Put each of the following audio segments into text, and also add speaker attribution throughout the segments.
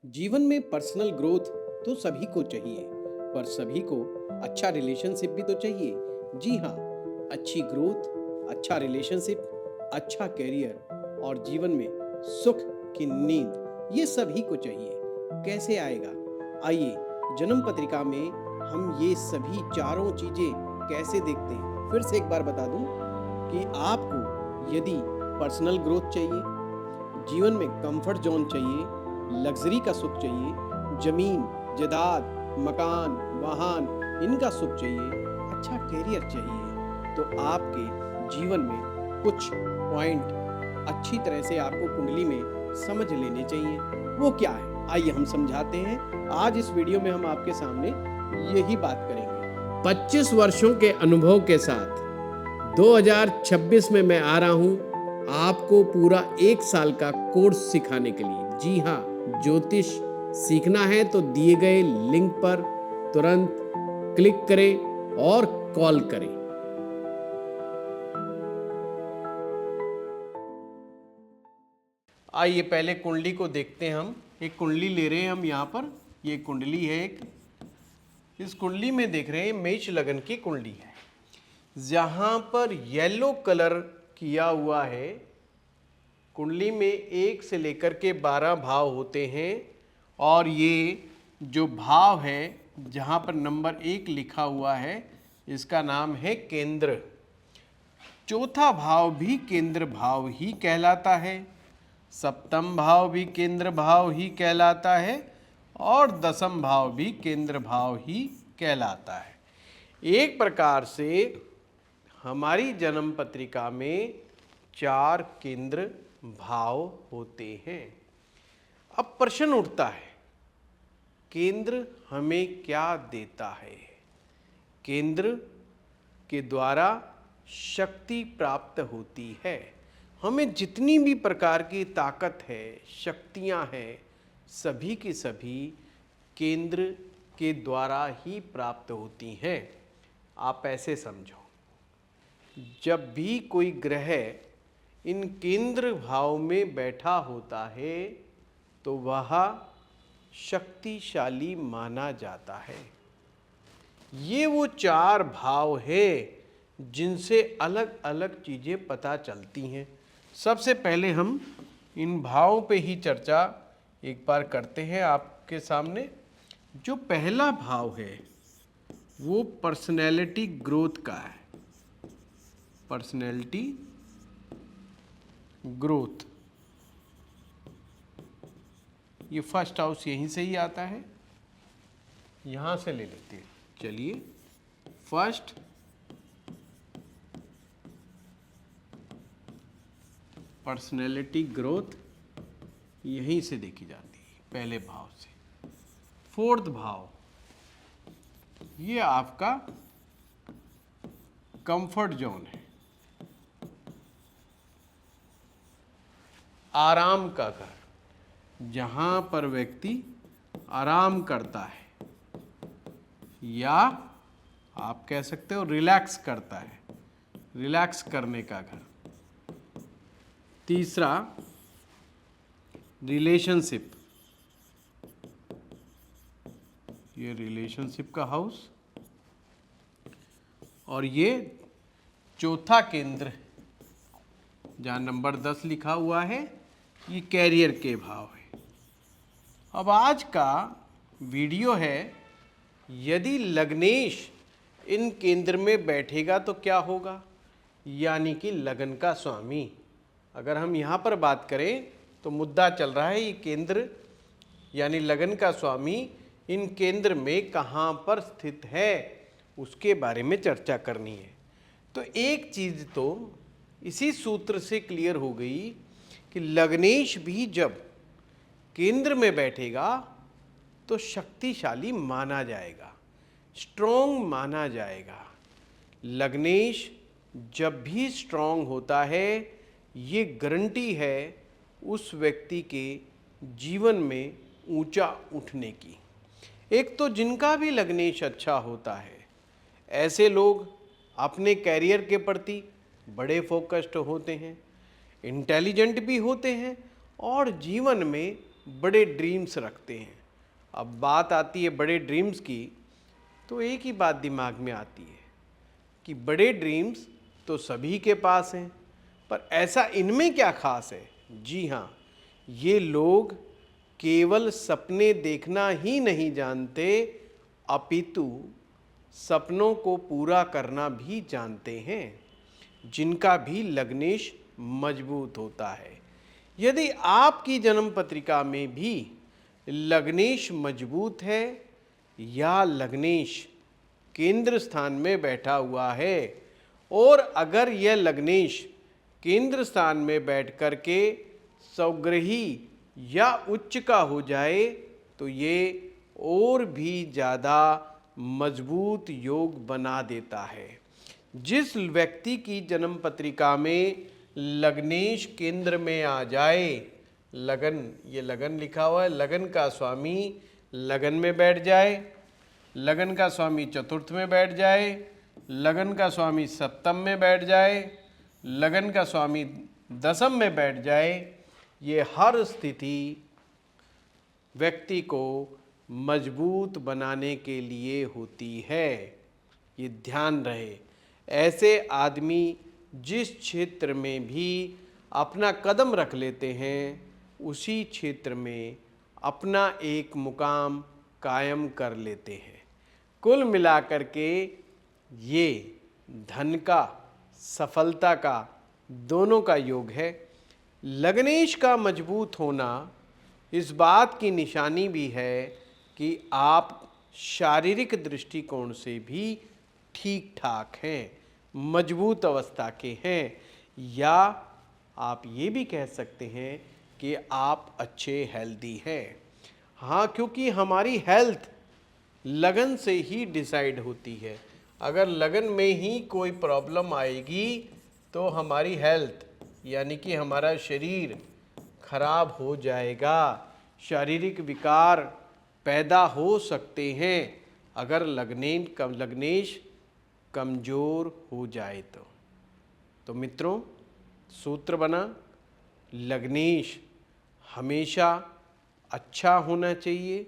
Speaker 1: जीवन में personal growth तो सभी को चाहिए, पर सभी को अच्छा रिलेशनशिप भी तो चाहिए। जी हाँ, अच्छी ग्रोथ, अच्छा रिलेशनशिप, अच्छा करियर और जीवन में सुख की नींद, ये सभी को चाहिए। कैसे आएगा? आइए, जन्म पत्रिका में हम ये सभी चारों चीजें कैसे देखते हैं। फिर से एक बार बता दूं कि आपको यदि पर्सनल ग्रोथ चाहिए, जीवन में कंफर्ट जोन चाहिए, लग्जरी का सुख चाहिए, जमीन, जायदाद, मकान, वाहन, इनका सुख चाहिए, अच्छा करियर चाहिए, तो आपके जीवन में कुछ पॉइंट अच्छी तरह से आपको कुंडली में समझ लेने चाहिए। वो क्या है? आइए हम समझाते हैं। आज इस वीडियो में हम आपके सामने यही बात करेंगे। 25 वर्षों के अनुभव के साथ 2026 में मैं आ रहा हूं आपको पूरा 1 साल का कोर्स सिखाने के लिए। जी हाँ, ज्योतिष सीखना है तो दिए गए लिंक पर तुरंत क्लिक करें और कॉल करें। आइए पहले कुंडली को देखते हैं। हम एक कुंडली ले रहे हैं हम यहाँ पर। ये कुंडली है एक। इस कुंडली में देख रहे हैं मेष लगन की कुंडली है, जहाँ पर येलो कलर किया हुआ है। कुंडली में 1 से लेकर के 12 भाव होते हैं, और ये जो भाव है जहाँ पर नंबर 1 लिखा हुआ है, इसका नाम है केंद्र। चौथा भाव भी केंद्र भाव ही कहलाता है, सप्तम भाव भी केंद्र भाव ही कहलाता है, और दसम भाव भी केंद्र भाव ही कहलाता है। एक प्रकार से हमारी जन्म पत्रिका में 4 केंद्र भाव होते हैं। अब प्रश्न उठता है, केंद्र हमें क्या देता है? केंद्र के द्वारा शक्ति प्राप्त होती है। हमें जितनी भी प्रकार की ताकत है, शक्तियां हैं, सभी की सभी केंद्र के द्वारा ही प्राप्त होती हैं। आप ऐसे समझो, जब भी कोई ग्रह इन केंद्र भाव में बैठा होता है तो वह शक्तिशाली माना जाता है। ये वो 4 भाव है जिनसे अलग अलग चीज़ें पता चलती हैं। सबसे पहले हम इन भावों पे ही चर्चा एक बार करते हैं आपके सामने। जो पहला भाव है वो पर्सनैलिटी ग्रोथ का है। पर्सनैलिटी ग्रोथ, ये फर्स्ट हाउस यहीं से ही आता है, यहाँ से ले लेते हैं। चलिए, फर्स्ट पर्सनैलिटी ग्रोथ यहीं से देखी जाती है, पहले भाव से। फोर्थ भाव, ये आपका कंफर्ट जोन है, आराम का घर, जहां पर व्यक्ति आराम करता है, या आप कह सकते हो रिलैक्स करता है, रिलैक्स करने का घर। तीसरा, रिलेशनशिप, ये रिलेशनशिप का हाउस। और ये चौथा केंद्र जहाँ नंबर 10 लिखा हुआ है, ये कैरियर के भाव है। अब आज का वीडियो है, यदि लग्नेश इन केंद्र में बैठेगा तो क्या होगा, यानी कि लगन का स्वामी। अगर हम यहाँ पर बात करें तो मुद्दा चल रहा है, ये केंद्र यानी लगन का स्वामी इन केंद्र में कहाँ पर स्थित है, उसके बारे में चर्चा करनी है। तो एक चीज़ तो इसी सूत्र से क्लियर हो गई कि लग्नेश भी जब केंद्र में बैठेगा तो शक्तिशाली माना जाएगा, स्ट्रॉन्ग माना जाएगा। लग्नेश जब भी स्ट्रॉन्ग होता है, ये गारंटी है उस व्यक्ति के जीवन में ऊंचा उठने की। एक तो जिनका भी लग्नेश अच्छा होता है, ऐसे लोग अपने कैरियर के प्रति बड़े फोकस्ड होते हैं, इंटेलिजेंट भी होते हैं, और जीवन में बड़े ड्रीम्स रखते हैं। अब बात आती है बड़े ड्रीम्स की, तो एक ही बात दिमाग में आती है कि बड़े ड्रीम्स तो सभी के पास हैं, पर ऐसा इनमें क्या खास है? जी हाँ, ये लोग केवल सपने देखना ही नहीं जानते, अपितु सपनों को पूरा करना भी जानते हैं, जिनका भी लग्नेश मजबूत होता है। यदि आपकी जन्म पत्रिका में भी लग्नेश मजबूत है या लग्नेश केंद्र स्थान में बैठा हुआ है, और अगर यह लग्नेश केंद्र स्थान में बैठ कर के स्वग्रही या उच्च का हो जाए, तो ये और भी ज़्यादा मजबूत योग बना देता है। जिस व्यक्ति की जन्म पत्रिका में लग्नेश केंद्र में आ जाए, लगन, ये लगन लिखा हुआ है, लगन का स्वामी लगन में बैठ जाए, लगन का स्वामी चतुर्थ में बैठ जाए, लगन का स्वामी सप्तम में बैठ जाए, लगन का स्वामी दसम में बैठ जाए, ये हर स्थिति व्यक्ति को मजबूत बनाने के लिए होती है। ये ध्यान रहे। ऐसे आदमी जिस क्षेत्र में भी अपना कदम रख लेते हैं, उसी क्षेत्र में अपना एक मुकाम कायम कर लेते हैं। कुल मिलाकर के ये धन का, सफलता का, दोनों का योग है। लग्नेश का मजबूत होना इस बात की निशानी भी है कि आप शारीरिक दृष्टिकोण से भी ठीक ठाक हैं, मजबूत अवस्था के हैं, या आप ये भी कह सकते हैं कि आप अच्छे हेल्दी हैं। हाँ, क्योंकि हमारी हेल्थ लगन से ही डिसाइड होती है। अगर लगन में ही कोई प्रॉब्लम आएगी तो हमारी हेल्थ यानी कि हमारा शरीर खराब हो जाएगा, शारीरिक विकार पैदा हो सकते हैं अगर लग्नेश कमज़ोर हो जाए तो मित्रों, सूत्र बना, लग्नेश हमेशा अच्छा होना चाहिए,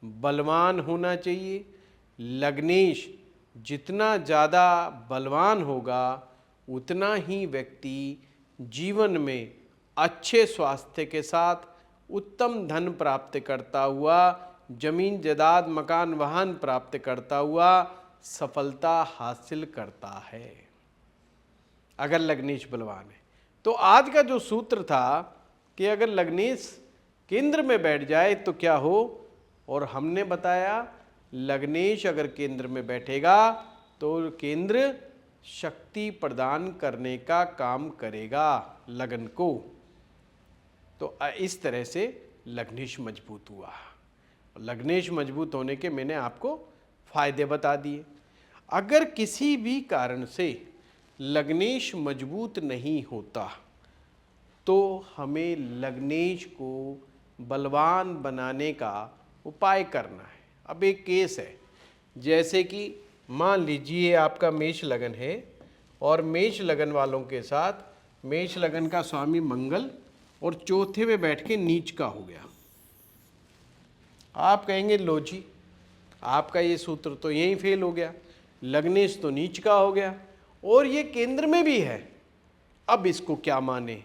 Speaker 1: बलवान होना चाहिए। लग्नेश जितना ज़्यादा बलवान होगा, उतना ही व्यक्ति जीवन में अच्छे स्वास्थ्य के साथ उत्तम धन प्राप्त करता हुआ, जमीन जायदाद मकान वाहन प्राप्त करता हुआ सफलता हासिल करता है, अगर लग्नेश बलवान है। तो आज का जो सूत्र था कि अगर लग्नेश केंद्र में बैठ जाए तो क्या हो, और हमने बताया लग्नेश अगर केंद्र में बैठेगा तो केंद्र शक्ति प्रदान करने का काम करेगा लगन को। तो इस तरह से लग्नेश मजबूत हुआ। लग्नेश मजबूत होने के मैंने आपको फायदे बता दिए। अगर किसी भी कारण से लग्नेश मजबूत नहीं होता तो हमें लग्नेश को बलवान बनाने का उपाय करना है। अब एक केस है, जैसे कि मान लीजिए आपका मेष लगन है और मेष लगन वालों के साथ मेष लगन का स्वामी मंगल और चौथे में बैठ के नीच का हो गया। आप कहेंगे लो जी, आपका ये सूत्र तो यहीं फेल हो गया, लग्नेश तो नीच का हो गया और ये केंद्र में भी है, अब इसको क्या माने?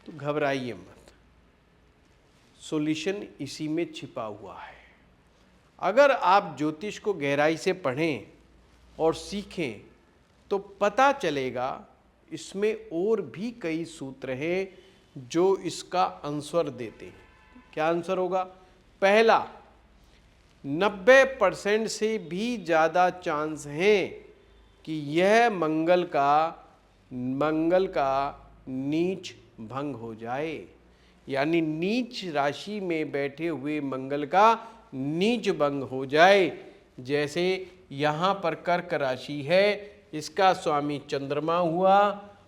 Speaker 1: तो घबराइए मत, सॉल्यूशन इसी में छिपा हुआ है। अगर आप ज्योतिष को गहराई से पढ़ें और सीखें तो पता चलेगा इसमें और भी कई सूत्र हैं जो इसका आंसर देते हैं। क्या आंसर होगा? पहला, 90% से भी ज़्यादा चांस हैं कि यह मंगल का नीच भंग हो जाए, यानी नीच राशि में बैठे हुए मंगल का नीच भंग हो जाए। जैसे यहाँ पर कर्क राशि है, इसका स्वामी चंद्रमा हुआ,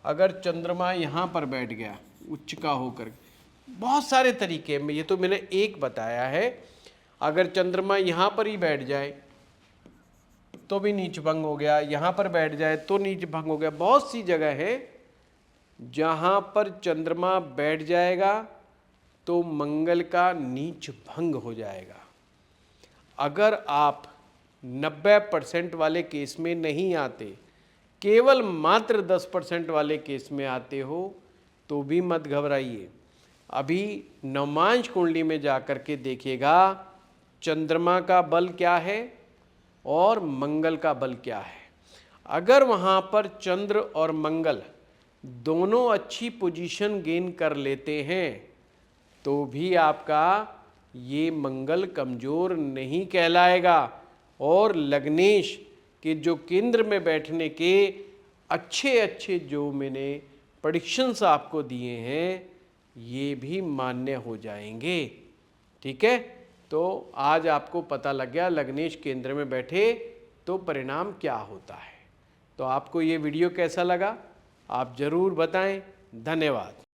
Speaker 1: अगर चंद्रमा यहाँ पर बैठ गया उच्च का होकर, बहुत सारे तरीके में, ये तो मैंने एक बताया है। अगर चंद्रमा यहाँ पर ही बैठ जाए तो भी नीच भंग हो गया, यहाँ पर बैठ जाए तो नीच भंग हो गया। बहुत सी जगह है जहाँ पर चंद्रमा बैठ जाएगा तो मंगल का नीच भंग हो जाएगा। अगर आप 90% वाले केस में नहीं आते, केवल मात्र 10% वाले केस में आते हो, तो भी मत घबराइए। अभी नवमांश कुंडली में जाकर के देखिएगा चंद्रमा का बल क्या है और मंगल का बल क्या है। अगर वहाँ पर चंद्र और मंगल दोनों अच्छी पोजीशन गेन कर लेते हैं तो भी आपका ये मंगल कमज़ोर नहीं कहलाएगा। और लग्नेश के जो केंद्र में बैठने के अच्छे अच्छे जो मैंने प्रेडिक्शंस आपको दिए हैं ये भी मान्य हो जाएंगे। ठीक है, तो आज आपको पता लग गया लग्नेश केंद्र में बैठे तो परिणाम क्या होता है। तो आपको ये वीडियो कैसा लगा आप ज़रूर बताएं। धन्यवाद।